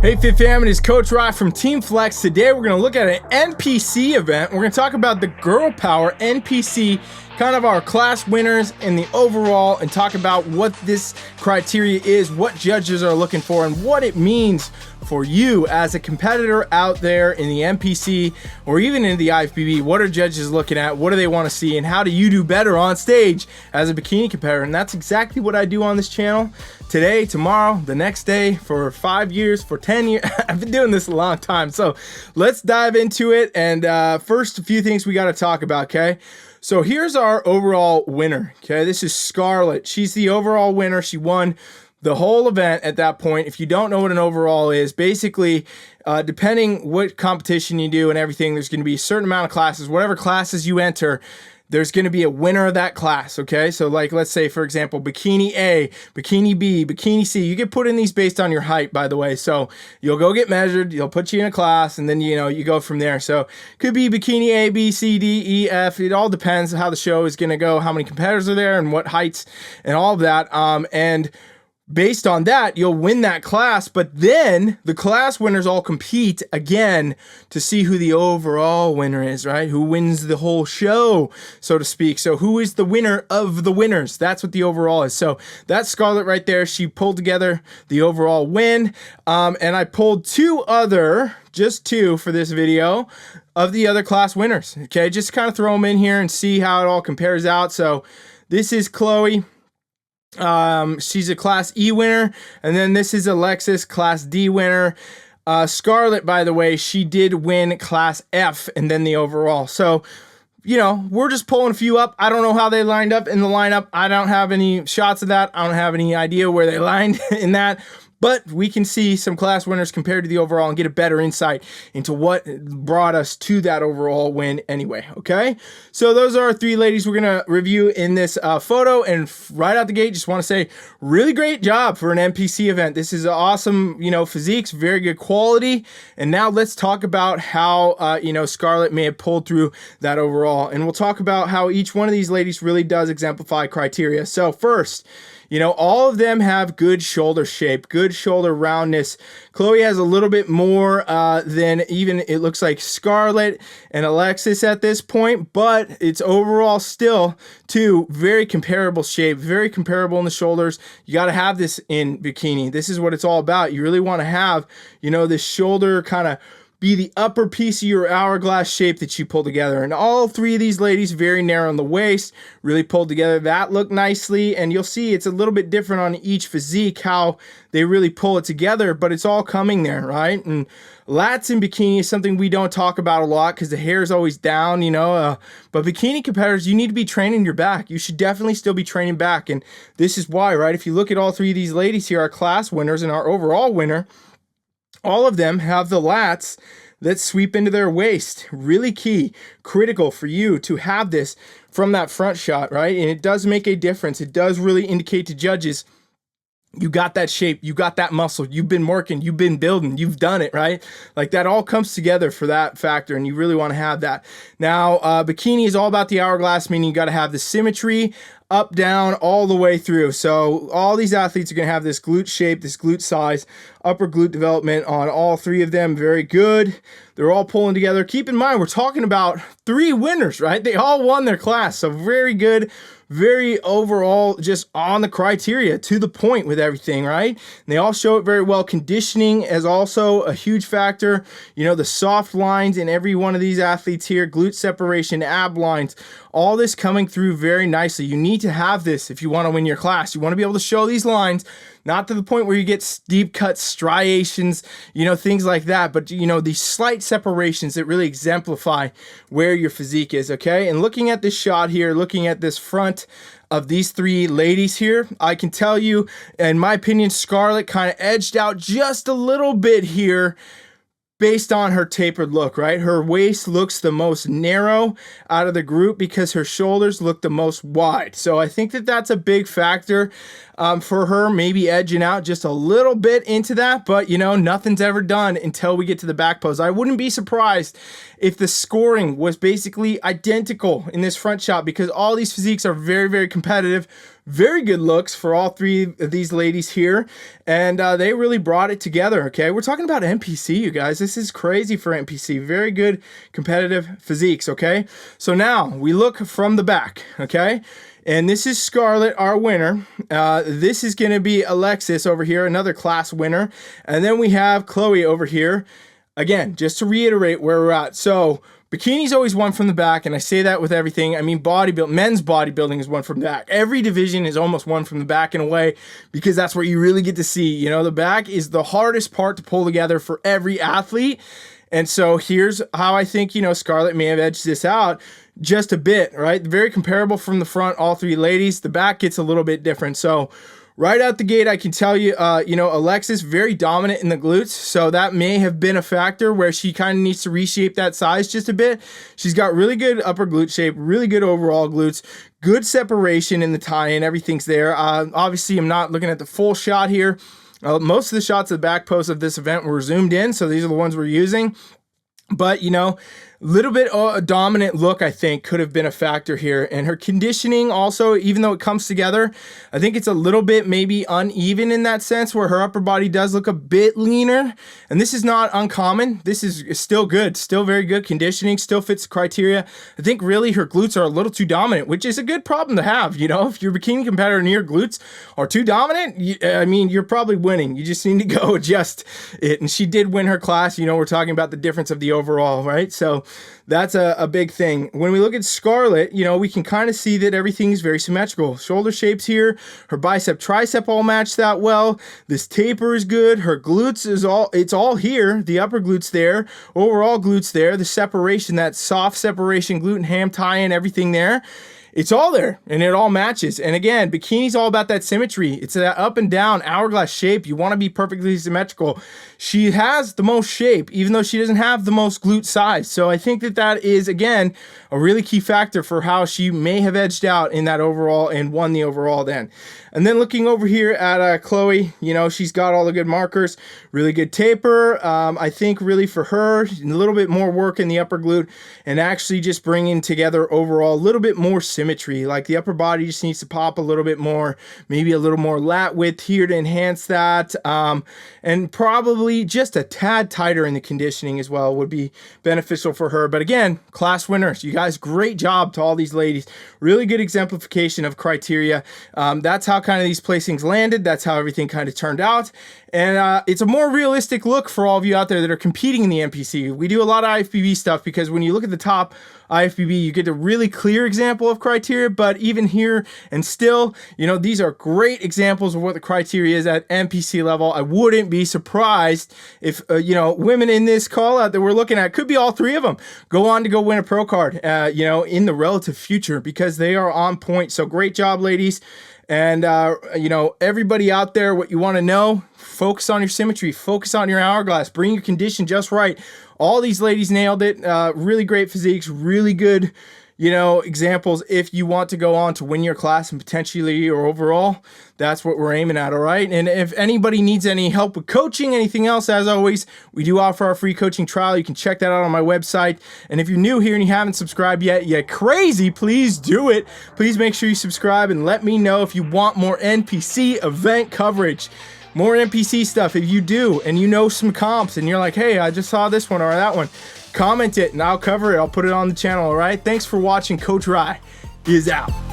Hey Fit Fam, it is Coach Rye from Team Flex. Today we're going to look at an NPC event. We're going to talk about the Girl Power NPC, kind of our class winners and the overall, and talk about what this criteria is, what judges are looking for, and what it means for you as a competitor out there in the NPC or even in the IFBB. What are judges looking at? What do they want to see? And how do you do better on stage as a bikini competitor? And that's exactly what I do on this channel. Today, tomorrow, the next day, for 5 years, for 10 years. I've been doing this a long time. So let's dive into it. And first, a few things we got to talk about, okay? So here's our overall winner, okay? This is Scarlett. She's the overall winner. She won the whole event at that point. If you don't know what an overall is, basically, depending what competition you do and everything, there's going to be a certain amount of classes. Whatever classes you enter, there's going to be a winner of that class, okay? So like, let's say, for example, Bikini A, Bikini B, Bikini C. You get put in these based on your height, by the way. So you'll go get measured, you'll put you in a class, and then, you know, you go from there. So it could be Bikini A, B, C, D, E, F. It all depends how the show is going to go, how many competitors are there, and what heights, and all of that. And based on that, you'll win that class, but then the class winners all compete again to see who the overall winner is, right? Who wins the whole show, so to speak. So who is the winner of the winners? That's what the overall is. So that's Scarlett right there. She pulled together the overall win. And I pulled just two for this video of the other class winners. Okay, just kind of throw them in here and see how it all compares out. So this is Chloe. She's a Class E winner, and then this is Alexis, Class D winner. Scarlett, by the way, she did win Class F and then the overall. So, you know, we're just pulling a few up. I don't know how they lined up in the lineup. I don't have any shots of that. I don't have any idea where they lined in that. But we can see some class winners compared to the overall and get a better insight into what brought us to that overall win anyway, okay? So those are our three ladies we're going to review in this photo. And right out the gate, just want to say, really great job for an NPC event. This is awesome, you know, physiques, very good quality. And now let's talk about how, you know, Scarlett may have pulled through that overall. And we'll talk about how each one of these ladies really does exemplify criteria. So first, you know, all of them have good shoulder shape, good shoulder roundness. Chloe has a little bit more than even it looks like Scarlett and Alexis at this point, but it's overall still two very comparable shape, very comparable in the shoulders. You got to have this in bikini. This is what it's all about. You really want to have, you know, this shoulder kind of be the upper piece of your hourglass shape that you pull together. And all three of these ladies, very narrow in the waist, really pulled together. That looked nicely, and you'll see it's a little bit different on each physique, how they really pull it together, but it's all coming there, right? And lats in bikini is something we don't talk about a lot because the hair is always down, you know, but bikini competitors, you need to be training your back. You should definitely still be training back, and this is why, right? If you look at all three of these ladies here, our class winners and our overall winner, all of them have the lats that sweep into their waist. Really key, critical for you to have this from that front shot, right? And it does make a difference. It does really indicate to judges, you got that shape, you got that muscle, you've been working, you've been building, you've done it, right? Like that all comes together for that factor, and you really want to have that. Now, bikini is all about the hourglass, meaning you got to have the symmetry up, down, all the way through. So all these athletes are going to have this glute shape, this glute size, upper glute development on all three of them. Very good. They're all pulling together. Keep in mind, we're talking about three winners, right? They all won their class. So very good, very overall, just on the criteria, to the point with everything, right? And they all show it very well. Conditioning is also a huge factor. You know, the soft lines in every one of these athletes here, glute separation, ab lines, all this coming through very nicely. You need to have this if you want to win your class. You want to be able to show these lines, not to the point where you get steep cuts, striations, you know, things like that, but, you know, these slight separations that really exemplify where your physique is, okay? And looking at this shot here, looking at this front of these three ladies here, I can tell you, in my opinion, Scarlett kind of edged out just a little bit here based on her tapered look, right? Her waist looks the most narrow out of the group because her shoulders look the most wide. So I think that that's a big factor for her, maybe edging out just a little bit into that, but you know, nothing's ever done until we get to the back pose. I wouldn't be surprised if the scoring was basically identical in this front shot because all these physiques are very, very competitive, Very good looks for all three of these ladies here, and they really brought it together. Okay, we're talking about NPC, you guys. This is crazy for NPC. Very good competitive physiques. Okay, so now we look from the back. Okay, and this is Scarlett, our winner. This is going to be Alexis over here, another class winner, and then we have Chloe over here. Again, just to reiterate where we're at. So bikini's always one from the back, and I say that with everything. I mean, men's bodybuilding is one from the back. Every division is almost one from the back in a way, because that's where you really get to see. You know, the back is the hardest part to pull together for every athlete. And so here's how I think, you know, Scarlett may have edged this out just a bit, right? Very comparable from the front, all three ladies. The back gets a little bit different. So right out the gate, I can tell you, you know, Alexis, very dominant in the glutes, so that may have been a factor where she kind of needs to reshape that size just a bit. She's got really good upper glute shape, really good overall glutes, good separation in the tie-in, everything's there. Obviously, I'm not looking at the full shot here. Most of the shots of the back post of this event were zoomed in, so these are the ones we're using. But, you know, little bit a dominant look, I think, could have been a factor here. And her conditioning also, even though it comes together, I think it's a little bit maybe uneven in that sense, where her upper body does look a bit leaner. And this is not uncommon. This is still good, still very good conditioning, still fits the criteria. I think really her glutes are a little too dominant, which is a good problem to have. You know, if your bikini competitor and your glutes are too dominant, I mean, you're probably winning. You just need to go adjust it. And she did win her class. You know, we're talking about the difference of the overall, right? So that's a big thing. When we look at Scarlett, you know, we can kind of see that everything is very symmetrical. Shoulder shapes here, her bicep, tricep all match that well. This taper is good. Her glutes it's all here. The upper glutes there, overall glutes there, the separation, that soft separation, glute and ham tie-in, everything there. It's all there, and it all matches. And again, bikini's all about that symmetry. It's that up and down hourglass shape. You want to be perfectly symmetrical. She has the most shape, even though she doesn't have the most glute size. So I think that is, again, a really key factor for how she may have edged out in that overall and won the overall then. And then looking over here at Chloe, you know, she's got all the good markers, really good taper. I think really for her, a little bit more work in the upper glute and actually just bringing together overall a little bit more symmetry. Like the upper body just needs to pop a little bit more, maybe a little more lat width here to enhance that. And probably just a tad tighter in the conditioning as well would be beneficial for her. But again, class winners, you guys, great job to all these ladies. Really good exemplification of criteria. That's how kind of these placings landed. That's how everything kind of turned out. And it's a more realistic look for all of you out there that are competing in the NPC. We do a lot of IFBB stuff because when you look at the top IFBB, you get a really clear example of criteria, but even here and still, you know, these are great examples of what the criteria is at NPC level. I wouldn't be surprised if, you know, women in this call out that we're looking at, could be all three of them, go on to go win a pro card, you know, in the relative future, because they are on point. So great job, ladies. And, you know, everybody out there, what you want to know, focus on your symmetry, focus on your hourglass, bring your condition just right. All these ladies nailed it. Really great physiques, really good, you know, examples. If you want to go on to win your class and potentially your overall, that's what we're aiming at. All right. And if anybody needs any help with coaching, anything else, as always, we do offer our free coaching trial. You can check that out on my website. And if you're new here and you haven't subscribed yet, you're crazy, please do it. Please make sure you subscribe and let me know if you want more NPC event coverage. More NPC stuff. If you do, and you know some comps, and you're like, hey, I just saw this one or that one, comment it, and I'll cover it. I'll put it on the channel, all right? Thanks for watching. Coach Rye is out.